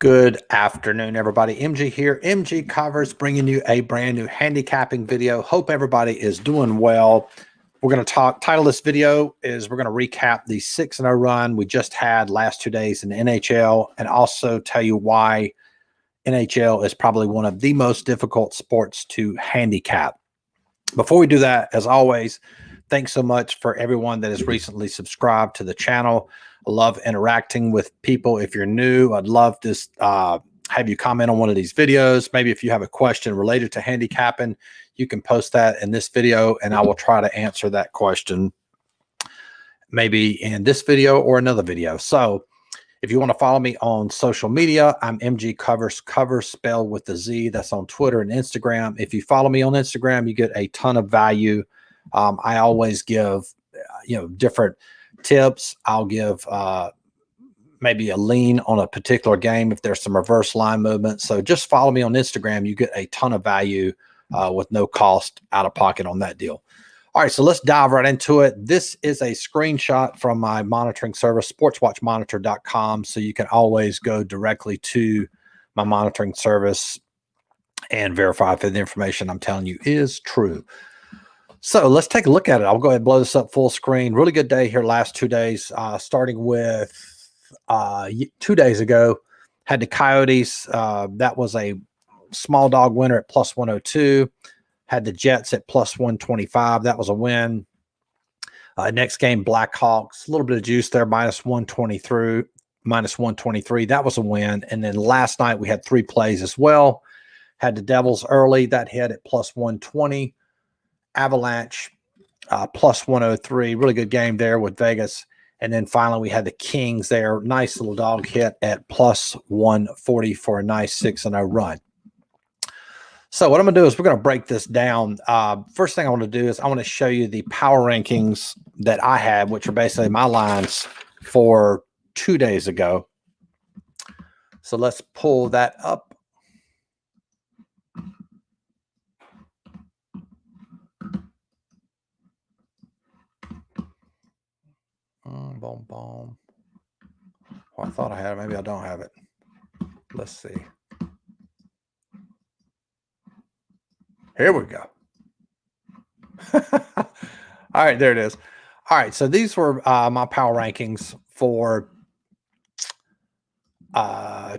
Good afternoon, everybody. MG here. MG Covers bringing you a brand new handicapping video. Hope everybody is doing well. We're going to title this video is we're going to recap the 6-0 run we just had last 2 days in the NHL and also tell you why NHL is probably one of the most difficult sports to handicap. Before we do that, as always, thanks so much for everyone that has recently subscribed to the channel. I love interacting with people. If you're new, I'd love to have you comment on one of these videos. Maybe if you have a question related to handicapping, you can post that in this video and I will try to answer that question maybe in this video or another video. So if you want to follow me on social media, I'm MG Covers, Covers spelled with the Z. That's on Twitter and Instagram. If you follow me on Instagram, you get a ton of value. I always give, different tips. I'll give maybe a lean on a particular game if there's some reverse line movement. So just follow me on Instagram. You get a ton of value with no cost out of pocket on that deal. All right, so let's dive right into it. This is a screenshot from my monitoring service, sportswatchmonitor.com. So you can always go directly to my monitoring service and verify if the information I'm telling you is true. So let's take a look at it. I'll go ahead and blow this up full screen. Really good day here last 2 days, starting with 2 days ago. Had the Coyotes. That was a small dog winner at plus 102. Had the Jets at plus 125. That was a win. Next game, Blackhawks. A little bit of juice there, minus 123. That was a win. And then last night we had 3 plays as well. Had the Devils early. That hit at plus 120. Avalanche plus 103. Really good game there with Vegas. And then finally we had the Kings there. Nice little dog hit at plus 140 for a nice 6-0 run. So what I'm going to do is we're going to break this down. First thing I want to do is I want to show you the power rankings that I had, which are basically my lines for 2 days ago. So let's pull that up. Boom, boom. Well, I thought I had it. Maybe I don't have it. Let's see. Here we go. All right, there it is. All right, so these were my power rankings for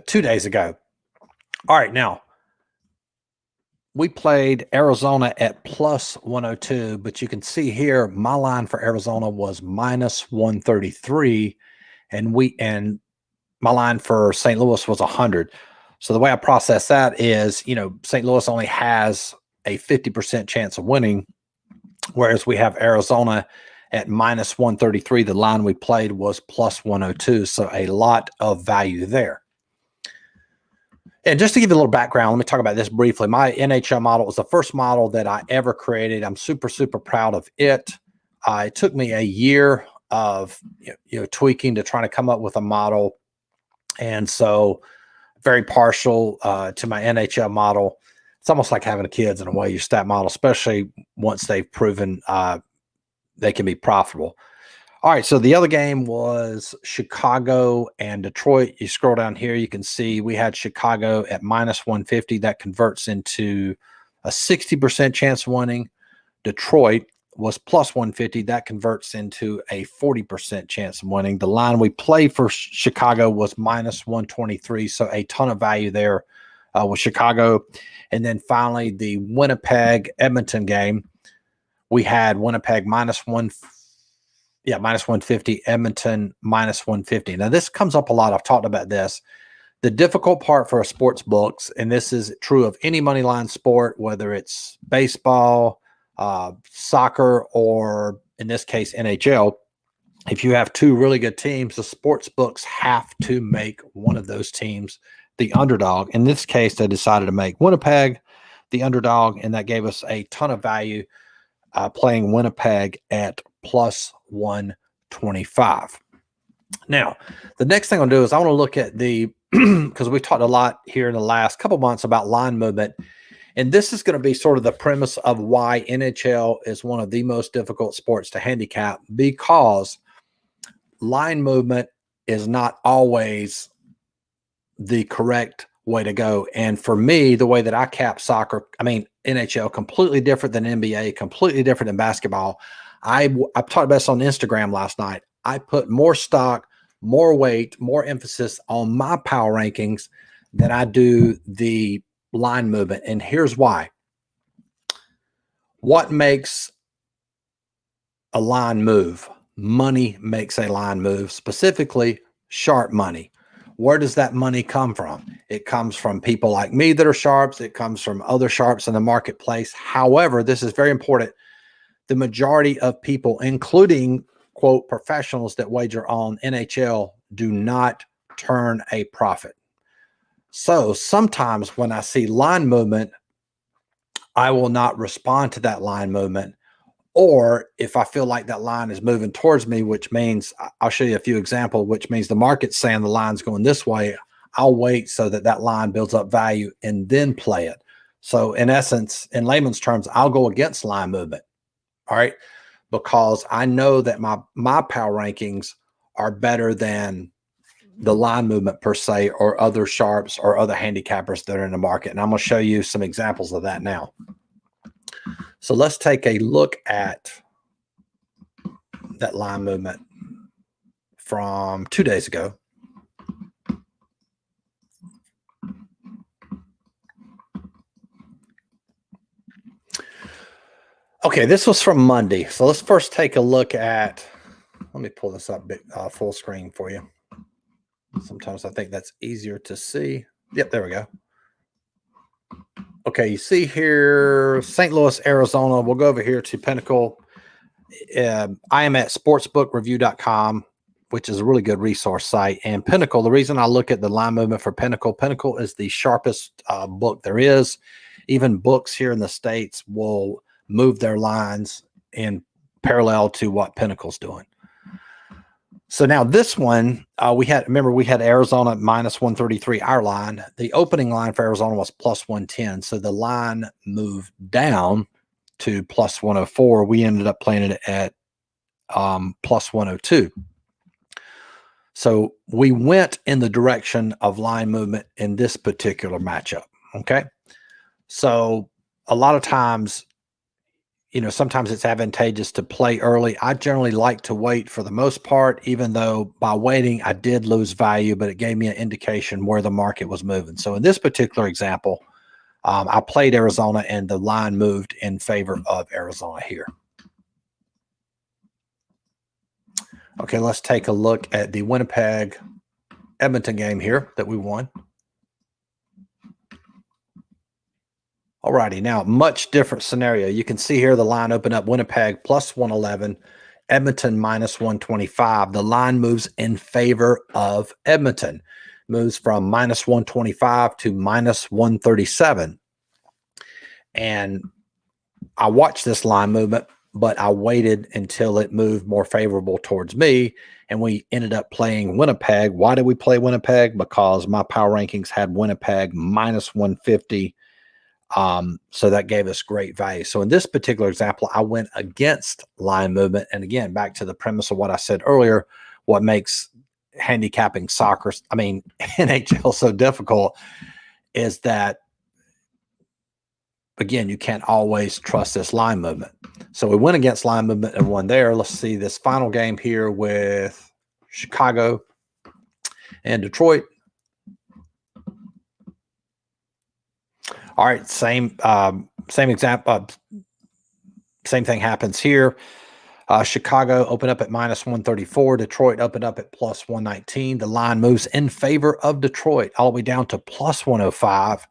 2 days ago. All right, now we played Arizona at plus 102, but you can see here my line for Arizona was minus 133, and my line for St. Louis was 100. So the way I process that is, St. Louis only has a 50% chance of winning, whereas we have Arizona at minus 133. The line we played was plus 102, so a lot of value there. And just to give you a little background, let me talk about this briefly. My NHL model was the first model that I ever created. I'm super, super proud of it. It took me a year of tweaking to try to come up with a model. And so very partial to my NHL model. It's almost like having kids in a way, your stat model, especially once they've proven they can be profitable. All right, so the other game was Chicago and Detroit. You scroll down here, you can see we had Chicago at minus 150. That converts into a 60% chance of winning. Detroit was plus 150. That converts into a 40% chance of winning. The line we played for Chicago was minus 123, so a ton of value there with Chicago. And then finally, the Winnipeg-Edmonton game, we had Winnipeg minus 150, Edmonton minus 150. Now, this comes up a lot. I've talked about this. The difficult part for a sports books, and this is true of any money line sport, whether it's baseball, soccer, or in this case, NHL, if you have 2 really good teams, the sports books have to make one of those teams the underdog. In this case, they decided to make Winnipeg the underdog, and that gave us a ton of value playing Winnipeg at plus 125. Now, the next thing I'll do is I want to look at the because we talked a lot here in the last couple months about line movement, and this is going to be sort of the premise of why NHL is one of the most difficult sports to handicap, because line movement is not always the correct way to go. And for me, the way that I cap soccer, I mean, NHL, completely different than NBA, completely different than basketball. I talked about this on Instagram last night. I put more stock, more weight, more emphasis on my power rankings than I do the line movement. And here's why. What makes a line move? Money makes a line move, specifically sharp money. Where does that money come from? It comes from people like me that are sharps. It comes from other sharps in the marketplace. However, this is very important. The majority of people, including, quote, professionals that wager on NHL, do not turn a profit. So sometimes when I see line movement, I will not respond to that line movement. Or if I feel like that line is moving towards me, which means I'll show you a few examples, which means the market's saying the line's going this way, I'll wait so that that line builds up value and then play it. So in essence, in layman's terms, I'll go against line movement. All right. Because I know that my power rankings are better than the line movement per se, or other sharps or other handicappers that are in the market. And I'm going to show you some examples of that now. So let's take a look at that line movement from 2 days ago. Okay, this was from Monday. So let's first take a look at, let me pull this up full screen for you. Sometimes I think that's easier to see. Yep, there we go. Okay, you see here, St. Louis, Arizona. We'll go over here to Pinnacle. I am at sportsbookreview.com, which is a really good resource site. And Pinnacle, the reason I look at the line movement for Pinnacle is the sharpest book there is. Even books here in the States will move their lines in parallel to what Pinnacle's doing. So now this one, we had Arizona at minus 133, our line. The opening line for Arizona was plus 110. So the line moved down to plus 104. We ended up playing it at plus 102. So we went in the direction of line movement in this particular matchup. Okay. So a lot of times, sometimes it's advantageous to play early. I generally like to wait for the most part, even though by waiting, I did lose value, but it gave me an indication where the market was moving. So in this particular example, I played Arizona and the line moved in favor of Arizona here. Okay, let's take a look at the Winnipeg Edmonton game here that we won. All righty, now much different scenario. You can see here the line open up Winnipeg plus 111, Edmonton minus 125. The line moves in favor of Edmonton, moves from minus 125 to minus 137. And I watched this line movement, but I waited until it moved more favorable towards me, and we ended up playing Winnipeg. Why did we play Winnipeg? Because my power rankings had Winnipeg minus 150. So that gave us great value. So in this particular example, I went against line movement. And again, back to the premise of what I said earlier, what makes handicapping soccer, NHL so difficult is that, again, you can't always trust this line movement. So we went against line movement and won there. Let's see this final game here with Chicago and Detroit. All right, same example. Same thing happens here. Chicago opened up at minus 134. Detroit opened up at plus 119. The line moves in favor of Detroit all the way down to plus 105.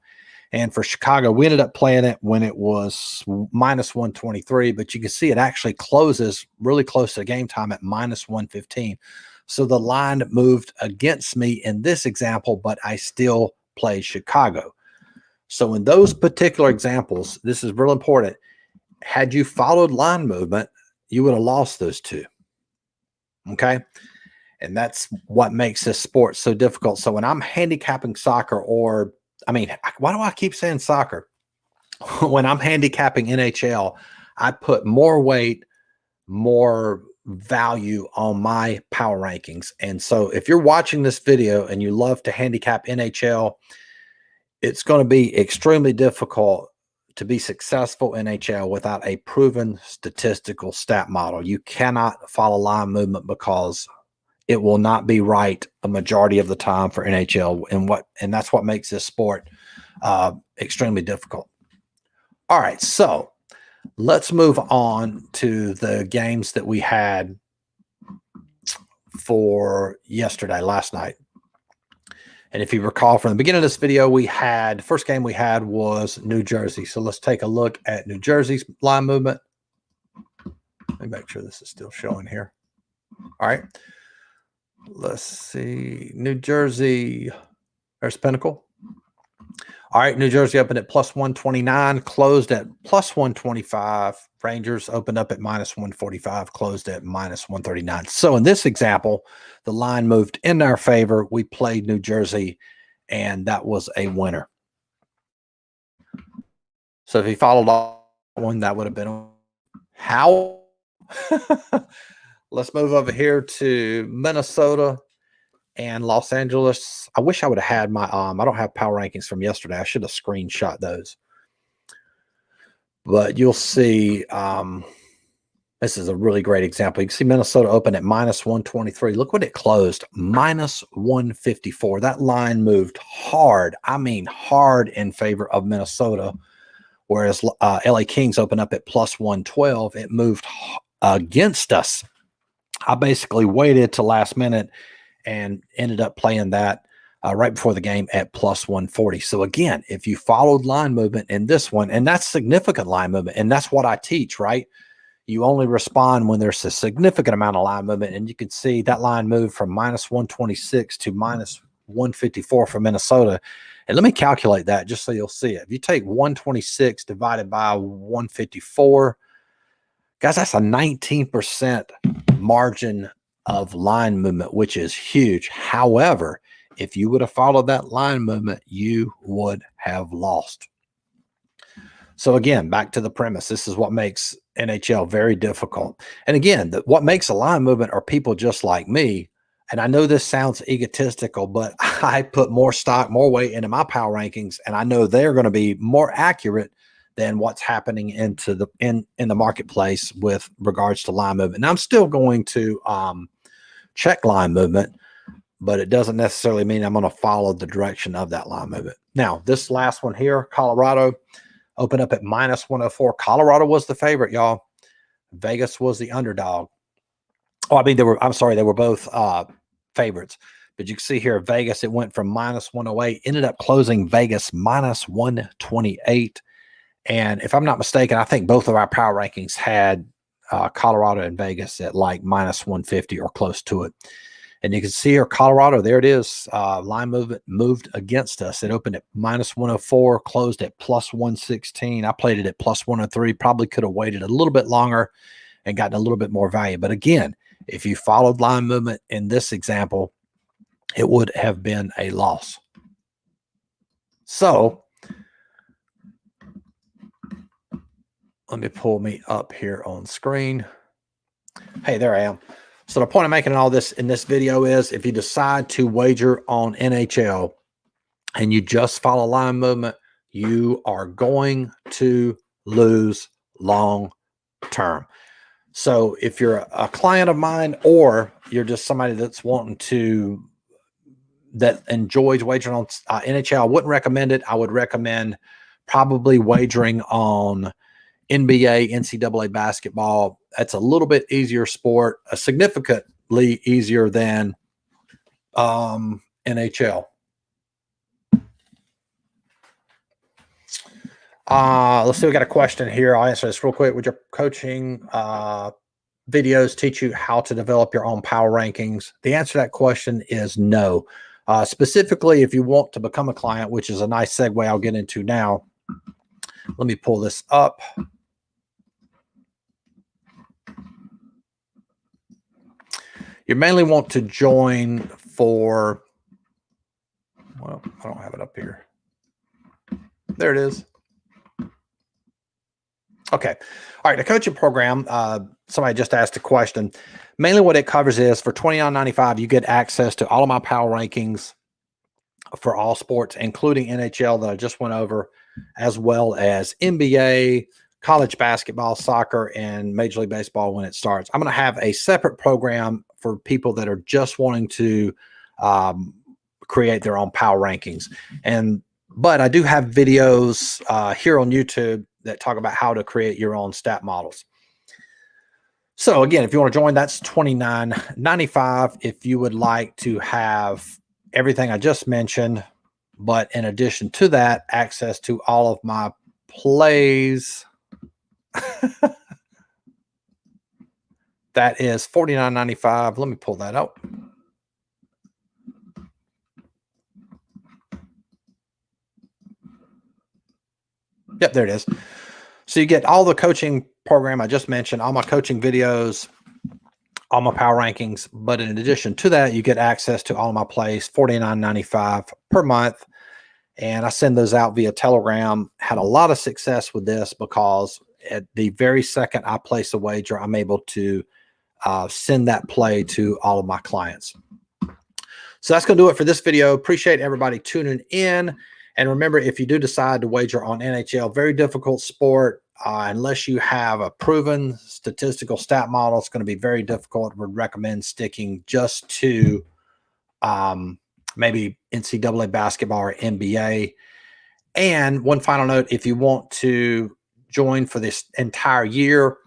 And for Chicago, we ended up playing it when it was minus 123. But you can see it actually closes really close to game time at minus 115. So the line moved against me in this example, but I still played Chicago. So in those particular examples, this is real important. Had you followed line movement, you would have lost those two. Okay. And that's what makes this sport so difficult. So when I'm handicapping soccer, why do I keep saying soccer? When I'm handicapping NHL, I put more weight, more value on my power rankings. And so if you're watching this video and you love to handicap NHL, it's going to be extremely difficult to be successful in NHL without a proven statistical stat model. You cannot follow line movement because it will not be right a majority of the time for NHL, and that's what makes this sport extremely difficult. All right, so let's move on to the games that we had for last night. And if you recall from the beginning of this video, the first game we had was New Jersey. So let's take a look at New Jersey's line movement. Let me make sure this is still showing here. All right. Let's see. New Jersey. There's Pinnacle. All right. New Jersey opened at plus 129, closed at plus 125. Rangers opened up at minus 145, closed at minus 139. So in this example, the line moved in our favor. We played New Jersey, and that was a winner. So if he followed one, that would have been how. Let's move over here to Minnesota and Los Angeles. I wish I would have had my I don't have power rankings from yesterday. I should have screenshot those. But you'll see this is a really great example. You can see Minnesota open at minus 123. Look what it closed, minus 154. That line moved hard. I mean hard in favor of Minnesota, whereas LA Kings open up at plus 112. It moved against us. I basically waited till last minute and ended up playing that right before the game at plus 140. So again, if you followed line movement in this one, and that's significant line movement, and that's what I teach, right? You only respond when there's a significant amount of line movement, and you can see that line moved from minus 126 to minus 154 for Minnesota. And let me calculate that just so you'll see it. If you take 126 divided by 154, guys, that's a 19% margin of line movement, which is huge. However, if you would have followed that line movement, you would have lost. So again, back to the premise, this is what makes NHL very difficult. And again, what makes a line movement are people just like me. And I know this sounds egotistical, but I put more stock, more weight into my power rankings, and I know they're going to be more accurate than what's happening in the marketplace with regards to line movement. Now, I'm still going to check line movement, but it doesn't necessarily mean I'm going to follow the direction of that line movement. Now, this last one here, Colorado, opened up at minus 104. Colorado was the favorite, y'all. Vegas was the underdog. Oh, I mean, they were both favorites. But you can see here, Vegas, it went from minus 108, ended up closing Vegas minus 128. And if I'm not mistaken, I think both of our power rankings had Colorado and Vegas at like minus 150 or close to it. And you can see here, Colorado, there it is. Line movement moved against us. It opened at minus 104, closed at plus 116. I played it at plus 103. Probably could have waited a little bit longer and gotten a little bit more value. But again, if you followed line movement in this example, it would have been a loss. So let me pull me up here on screen. Hey, there I am. So the point I'm making in this video is if you decide to wager on NHL and you just follow line movement, you are going to lose long term. So if you're a client of mine or you're just somebody that's that enjoys wagering on NHL, I wouldn't recommend it. I would recommend probably wagering on NBA, NCAA basketball. That's a little bit easier sport, significantly easier than NHL. Let's see. We got a question here. I'll answer this real quick. Would your coaching videos teach you how to develop your own power rankings? The answer to that question is no. Specifically, if you want to become a client, which is a nice segue I'll get into now. Let me pull this up. You mainly want to join for, well, I don't have it up here. There it is. Okay. All right. The coaching program, somebody just asked a question. Mainly what it covers is for $29.95, you get access to all of my power rankings for all sports, including NHL that I just went over, as well as NBA, college basketball, soccer, and Major League Baseball when it starts. I'm going to have a separate program for people that are just wanting to create their own power rankings. But I do have videos here on YouTube that talk about how to create your own stat models. So again, if you want to join, that's $29.95. If you would like to have everything I just mentioned, but in addition to that, access to all of my plays, that is $49.95. Let me pull that out. Yep, there it is. So you get all the coaching program I just mentioned, all my coaching videos, all my power rankings. But in addition to that, you get access to all my plays, $49.95 per month. And I send those out via Telegram. Had a lot of success with this because at the very second I place a wager, I'm able to send that play to all of my clients. So that's going to do it for this video. Appreciate everybody tuning in. And remember, if you do decide to wager on NHL, very difficult sport. Unless you have a proven statistical stat model, it's going to be very difficult. Would recommend sticking just to maybe NCAA basketball or NBA. And one final note, if you want to join for this entire year,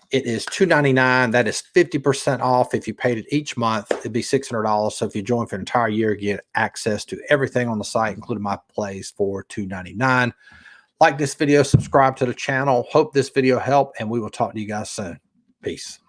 it is $299. That is 50% off. If you paid it each month, it'd be $600. So if you join for an entire year, you get access to everything on the site, including my plays for $299. Like this video, subscribe to the channel. Hope this video helped, and we will talk to you guys soon. Peace.